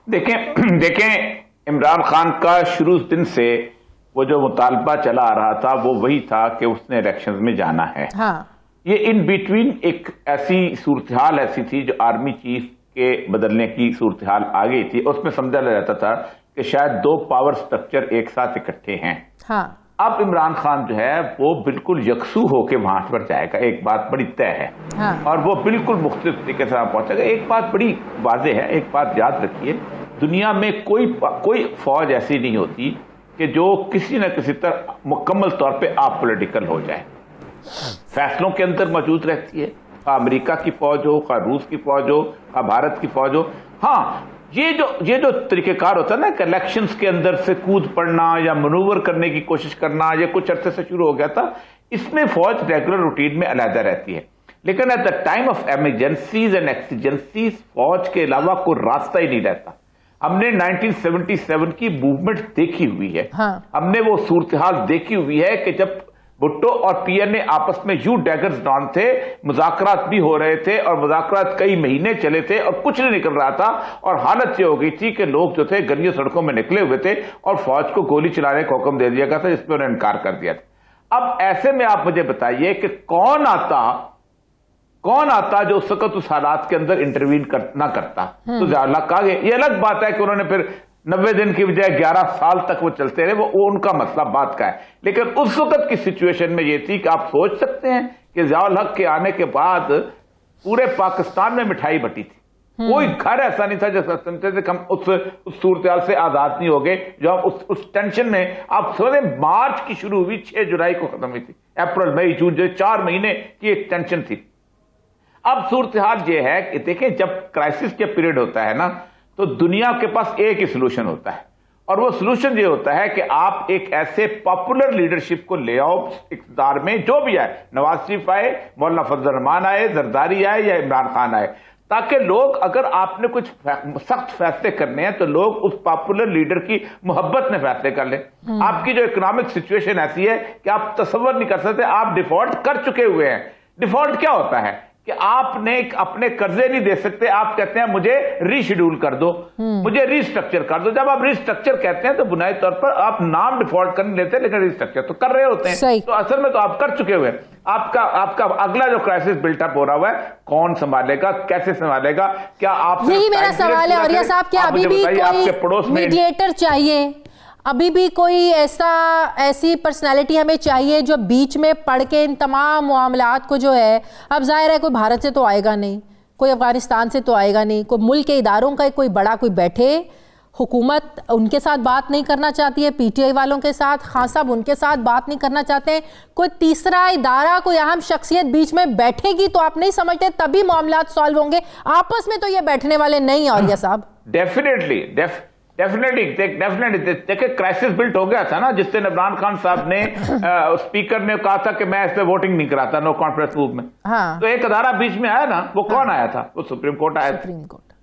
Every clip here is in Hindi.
देखें देखें इमरान खान का शुरू दिन से वो जो मुतालबा चला आ रहा था वो वही था कि उसने इलेक्शंस में जाना है। हाँ। ये इन बिटवीन एक ऐसी सूरत हाल ऐसी थी जो आर्मी चीफ के बदलने की सूरत हाल आ गई थी। उसमें समझा जाता था कि शायद दो पावर स्ट्रक्चर एक साथ इकट्ठे हैं। हाँ। अब इमरान खान जो है वो बिल्कुल यकसू होकर वहां पर जाएगा, एक बात बड़ी तय है। हाँ। और वो बिल्कुल मुख्तलिफ तरीके से पहुंचेगा। एक बात बड़ी वाज़ेह है, एक बात याद रखिए, दुनिया में कोई फौज ऐसी नहीं होती कि जो किसी न किसी तरह मुकम्मल तौर पे आप पॉलिटिकल हो जाए। फैसलों के अंदर मौजूद रहती है, अमेरिका की फौज हो, रूस की फौज हो, भारत की फौज हो। हाँ, ये जो तरीकेकार होता है ना कि इलेक्शंस के अंदर से कूद पड़ना या मनूवर करने की कोशिश करना, ये कुछ अरसे से शुरू हो गया था। इसमें फौज रेगुलर रूटीन में अलहदा रहती है, लेकिन at the time of emergencies and exigencies फौज के अलावा कोई रास्ता ही नहीं रहता। हमने 1977 की मूवमेंट देखी हुई है। हाँ। हमने वो सूरत हाल देखी हुई है कि जब भुट्टो और पीएनए आपस में यू डैगर्स डॉन थे, मुज़ाकरात भी हो रहे थे और मुज़ाकरात कई महीने चले थे और कुछ नहीं निकल रहा था। और हालत ये हो गई थी कि लोग जो थे गलियों सड़कों में निकले हुए थे और फौज को गोली चलाने का हुक्म दे दिया गया था, जिसपे उन्होंने इनकार कर दिया था। अब ऐसे में आप मुझे बताइए कि कौन आता जो उस वक्त उस हालात के अंदर इंटरवीन ना करता। तो ज़्यादा कहा ये अलग बात है कि उन्होंने फिर 90 दिन की बजाय 11 साल तक वो चलते रहे, वो उनका मसला बात का है। लेकिन उस वक्त की सिचुएशन में ये थी कि आप सोच सकते हैं कि ज़ियाउल हक के आने के बाद पूरे पाकिस्तान में मिठाई बटी थी। कोई घर ऐसा नहीं था जिसका समझते थे कि हम उस सूरत हाल से आजाद नहीं हो गए, जो हम उस टेंशन में। आप सोचे मार्च की शुरू हुई, 6 जुलाई को खत्म हुई थी, अप्रैल मई जून जो 4 महीने की एक टेंशन थी। अब सूरत हाल ये है कि देखें, जब क्राइसिस के पीरियड होता है ना, तो दुनिया के पास एक ही सोल्यूशन होता है, और वो सोल्यूशन ये होता है कि आप एक ऐसे पॉपुलर लीडरशिप को ले आओ इक़्तिदार में, जो भी आए, नवाज शरीफ आए, मौलाना फजल रहमान आए, जरदारी आए या इमरान खान आए, ताकि लोग, अगर आपने कुछ सख्त फैसले करने हैं तो लोग उस पॉपुलर लीडर की मोहब्बत में फैसले कर लें। आपकी जो इकोनॉमिक सिचुएशन ऐसी है कि आप तसव्वुर नहीं कर सकते, आप डिफॉल्ट कर चुके हुए हैं। डिफॉल्ट क्या होता है कि आपने अपने कर्जे नहीं दे सकते, आप कहते हैं मुझे रीशेड्यूल कर दो, मुझे रीस्ट्रक्चर कर दो। जब आप रीस्ट्रक्चर कहते हैं तो बुनियादी तौर पर आप नाम डिफॉल्ट कर लेते हैं, लेकिन रीस्ट्रक्चर तो कर रहे होते हैं। तो असल में तो आप कर चुके हुए हैं। आपका अगला जो क्राइसिस बिल्टअप हो रहा हुआ है, कौन संभालेगा, कैसे संभालेगा? क्या आप, यही मेरा सवाल है। और साहब, क्या अभी भी कोई मीडिएटर चाहिए? अभी भी कोई ऐसी पर्सनालिटी हमें चाहिए जो बीच में पढ़ के इन तमाम मामलात को, जो है, अब जाहिर है कोई भारत से तो आएगा नहीं, कोई अफगानिस्तान से तो आएगा नहीं, कोई मुल्क के इदारों का कोई बड़ा कोई बैठे, हुकूमत उनके साथ बात नहीं करना चाहती है, पीटीआई वालों के साथ, खान साहब उनके साथ बात नहीं करना चाहते हैं, कोई तीसरा इदारा, कोई अहम शख्सियत बीच में बैठेगी तो आप नहीं समझते तभी मामलात सॉल्व होंगे? आपस में तो ये बैठने वाले नहीं है। और साहब डेफिनेटली देखिए, क्राइसिस बिल्ट हो गया था ना जिस दिन इमरान खान साहब ने स्पीकर ने कहा था कि मैं इस पे वोटिंग नहीं कराता, नो कॉन्फ्रेंस मूव में। हाँ। तो एक अदारा बीच में आया ना, वो कौन आया था? वो सुप्रीम कोर्ट आया, सुप्रीम कोर्ट,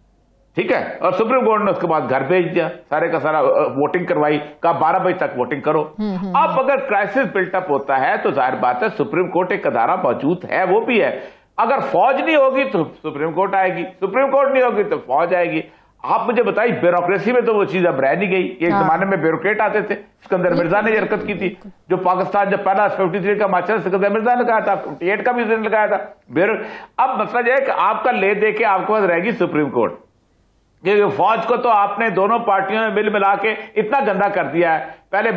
ठीक है। और सुप्रीम कोर्ट ने उसके बाद घर भेज दिया, सारे का सारा वोटिंग करवाई, कहा 12 बजे तक वोटिंग करो। अब अगर क्राइसिस बिल्टअप होता है तो जाहिर बात है सुप्रीम कोर्ट एक अदारा मौजूद है, वो भी है। अगर फौज नहीं होगी तो सुप्रीम कोर्ट आएगी, सुप्रीम कोर्ट नहीं होगी तो फौज आएगी। आप मुझे बताइए, ब्यूरोक्रेसी में तो वो चीज अब रह नहीं गई। एक जमाने में ब्यूरोक्रेट आते थे, सिकंदर मिर्जा ने हरकत की थी, जो पाकिस्तान जब पहला 53 का मार्च सिकंदर मिर्जा ने कहा था, 58 का भी उसने लगाया था। अब मसला यह है कि आपका ले दे के आपके पास रहेगी सुप्रीम कोर्ट। क्योंकि फौज को तो आपने दोनों पार्टियों में मिल मिला के इतना गंदा कर दिया है। पहले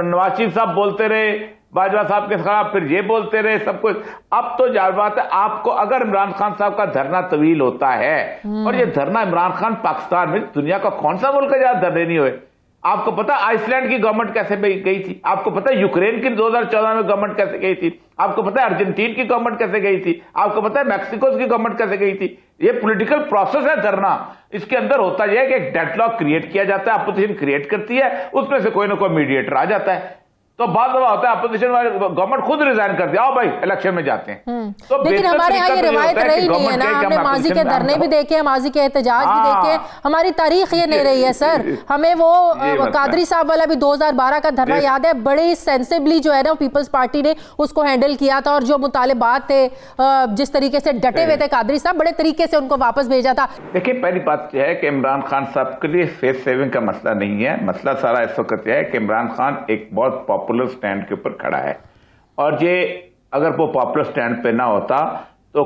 नवाज शरीफ साहब बोलते रहे बाजवा साहब के खिलाफ, फिर ये बोलते रहे सब कुछ। अब तो जाहिर बात है, आपको अगर इमरान खान साहब का धरना तवील होता है, और ये धरना इमरान खान पाकिस्तान में, दुनिया का कौन सा मुल्क है जहां धरने नहीं हुए? आपको पता आइसलैंड की गवर्नमेंट कैसे गई थी? आपको पता है यूक्रेन की 2014 में गवर्नमेंट कैसे गई थी? आपको पता है अर्जेंटीन की गवर्नमेंट कैसे गई थी? आपको पता है मैक्सिको की गवर्नमेंट कैसे गई थी? ये पॉलिटिकल प्रोसेस है धरना। इसके अंदर होता यह है कि एक डेडलॉक क्रिएट किया जाता है, अपोजिशन क्रिएट करती है, उसमें से कोई ना कोई मीडिएटर आ जाता है। तो बाद में होता है अपोजिशन वाले गवर्नमेंट खुद रिजाइन कर दिया, आओ भाई इलेक्शन में जाते हैं। तो लेकिन हमारे यहाँ ये रिवायत रही नहीं है ना, हमने माजी के धरने भी देखे, माजी के एहतजाज भी देखे, हमारी तारीख ये नहीं रही है सर। हमें वो कादरी साहब वाला भी 2012 का धरना याद है, बड़े सेंसिबली जो है ना पीपल्स पार्टी ने उसको हैंडल किया था, और जो मुतालिबात थे जिस तरीके से डटे हुए थे कादरी साहब, बड़े तरीके से उनको वापस भेजा था। देखिए पहली बात यह है कि इमरान खान साहब के लिए फेस सेविंग का मसला नहीं है, मसला सारा इस वक्त यह है कि इमरान खान एक बहुत पॉपुलर स्टैंड के ऊपर खड़ा है, और ये अगर वो पॉपुलर स्टैंड पे ना होता तो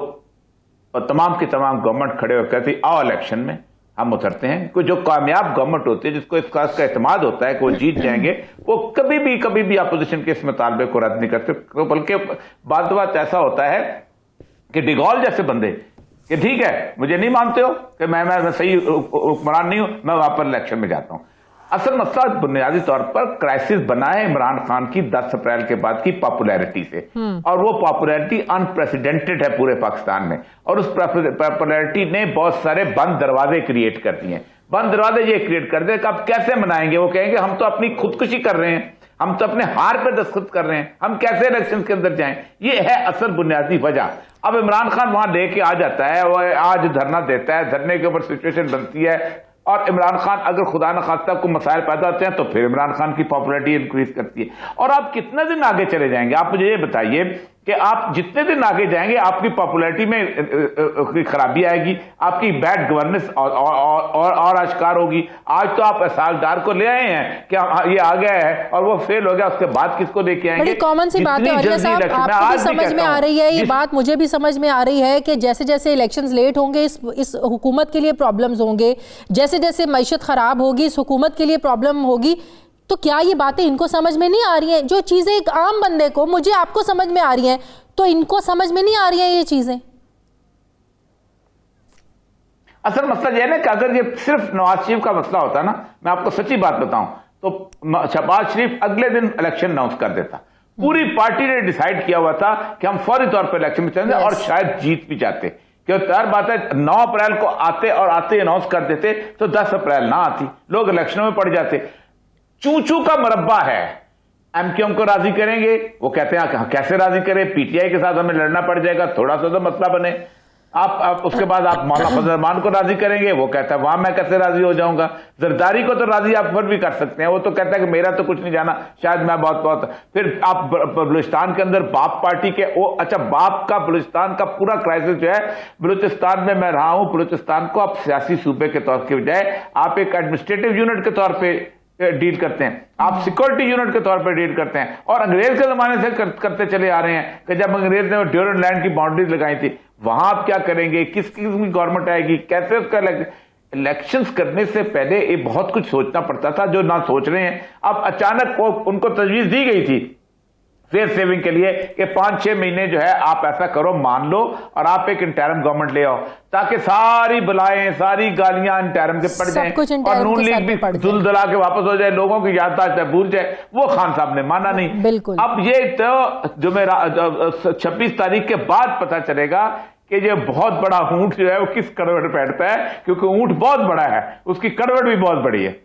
तमाम की तमाम गवर्नमेंट खड़े होकर कहती आओ इलेक्शन में हम उतरते हैं। कोई जो कामयाब गवर्नमेंट होती है, जिसको इस खास का एतमाद होता है कि वो जीत जाएंगे, वो कभी भी अपोजिशन के इस मुतालबे को रद्द नहीं करते। तो बल्कि बात ऐसा होता है कि डिगॉल जैसे बंदे कि ठीक है मुझे नहीं मानते हो कि मैं सही हुक्मरान नहीं हूं, मैं वहां पर इलेक्शन में जाता हूं। असल मसला बुनियादी तौर पर क्राइसिस बना है इमरान खान की 10 अप्रैल के बाद की पॉपुलैरिटी से, और वो पॉपुलैरिटी अनप्रेसिडेंटेड है पूरे पाकिस्तान में, और उस पॉपुलैरिटी ने बहुत सारे बंद दरवाजे क्रिएट कर दिए। बंद दरवाजे ये क्रिएट कर दिए कि अब कैसे मनाएंगे, वो कहेंगे हम तो अपनी खुदकुशी कर रहे हैं, हम तो अपने हार पे दस्तखत कर रहे हैं, हम कैसे इलेक्शन के अंदर जाएं। ये है असल बुनियादी वजह। अब इमरान खान वहां लेके आ जाता है, वो आज धरना देता है, धरने के ऊपर सिचुएशन बनती है, और इमरान खान अगर खुदा न खास्ता को मसाइल पैदा होते हैं तो फिर इमरान खान की पॉपुलैरिटी इंक्रीज करती है। और आप कितने दिन आगे चले जाएंगे, आप मुझे ये बताइए कि आप जितने दिन आगे जाएंगे आपकी पॉपुलैरिटी में खराबी आएगी, आपकी बैड गवर्नेंस और आश्कार होगी। आज तो आप सालदार को ले आए हैं कि ये आ गया है और वो फेल हो गया, उसके बाद किसको लेके आएंगे। बड़ी कॉमन सी बात है, और ये साहब आपको भी समझ में आ रही है, ये बात मुझे भी समझ में आ रही है कि जैसे जैसे इलेक्शंस लेट होंगे इस हुकूमत के लिए प्रॉब्लम्स होंगे, जैसे जैसे मईशत खराब होगी इस हुकूमत के लिए प्रॉब्लम होगी। तो क्या ये बातें इनको समझ में नहीं आ रही हैं? जो चीजें एक आम बंदे को, मुझे आपको समझ में आ रही हैं, तो इनको समझ में नहीं आ रही हैं ये चीजें। असल मसला यह है ना कि अगर ये सिर्फ नवाज शरीफ का मसला होता ना, मैं आपको सच्ची बात बताऊं तो शहबाज शरीफ अगले दिन इलेक्शन अनाउंस कर देता। पूरी पार्टी ने डिसाइड किया हुआ था कि हम फौरी तौर पर इलेक्शन में चलेंगे, और शायद जीत भी जाते। क्योंकि हर बात है 9 अप्रैल को आते और आते ही अनाउंस कर देते तो 10 अप्रैल ना आती, लोग इलेक्शनों में पड़ जाते। चूचू का मरब्बा है, एमक्यूएम को राजी करेंगे, वो कहते हैं कैसे राजी करें, पीटीआई के साथ हमें लड़ना पड़ जाएगा, थोड़ा सा तो मसला बने। आप उसके बाद आप मौलाना फजल रहमान को राजी करेंगे, वो कहता है वहां मैं कैसे राजी हो जाऊंगा। जरदारी को तो राजी आप फिर भी कर सकते हैं, वो तो कहता है कि मेरा तो कुछ नहीं जाना, शायद मैं बहुत। फिर आप बलूचिस्तान के अंदर बाप पार्टी के अच्छा बाप का बलूचिस्तान का पूरा क्राइसिस जो है, बलूचिस्तान में मैं रहा हूं, बलूचिस्तान को आप सियासी सूबे के तौर के बजाय आप एक एडमिनिस्ट्रेटिव यूनिट के तौर पर डील करते हैं, आप सिक्योरिटी यूनिट के तौर पर डील करते हैं। और अंग्रेज के जमाने से करते चले आ रहे हैं कि जब अंग्रेज ने ड्यूरेंट लैंड की बाउंड्रीज लगाई थी, वहां आप क्या करेंगे, किस किस्म की गवर्नमेंट आएगी, कैसे उसका इलेक्शंस करने से पहले ये बहुत कुछ सोचना पड़ता था जो ना सोच रहे हैं। अब अचानक उनको तजवीज दी गई थी फेस सेविंग के लिए कि 5-6 महीने जो है आप ऐसा करो, मान लो, और आप एक इंटरिम गवर्नमेंट ले आओ, ताकि सारी बुलाएं सारी गालियां इंटरिम के पड़ जाएं, और नून लीग भी दुलदला के वापस हो जाए, लोगों की याददाश्त भूल जाए। वो खान साहब ने माना नहीं। बिल्कुल। अब ये तो जो मेरा 26 तारीख के बाद पता चलेगा कि ये बहुत बड़ा ऊंट जो है वो किस कड़वट पे बैठता है, क्योंकि ऊंट बहुत बड़ा है, उसकी कड़वट भी बहुत बड़ी है।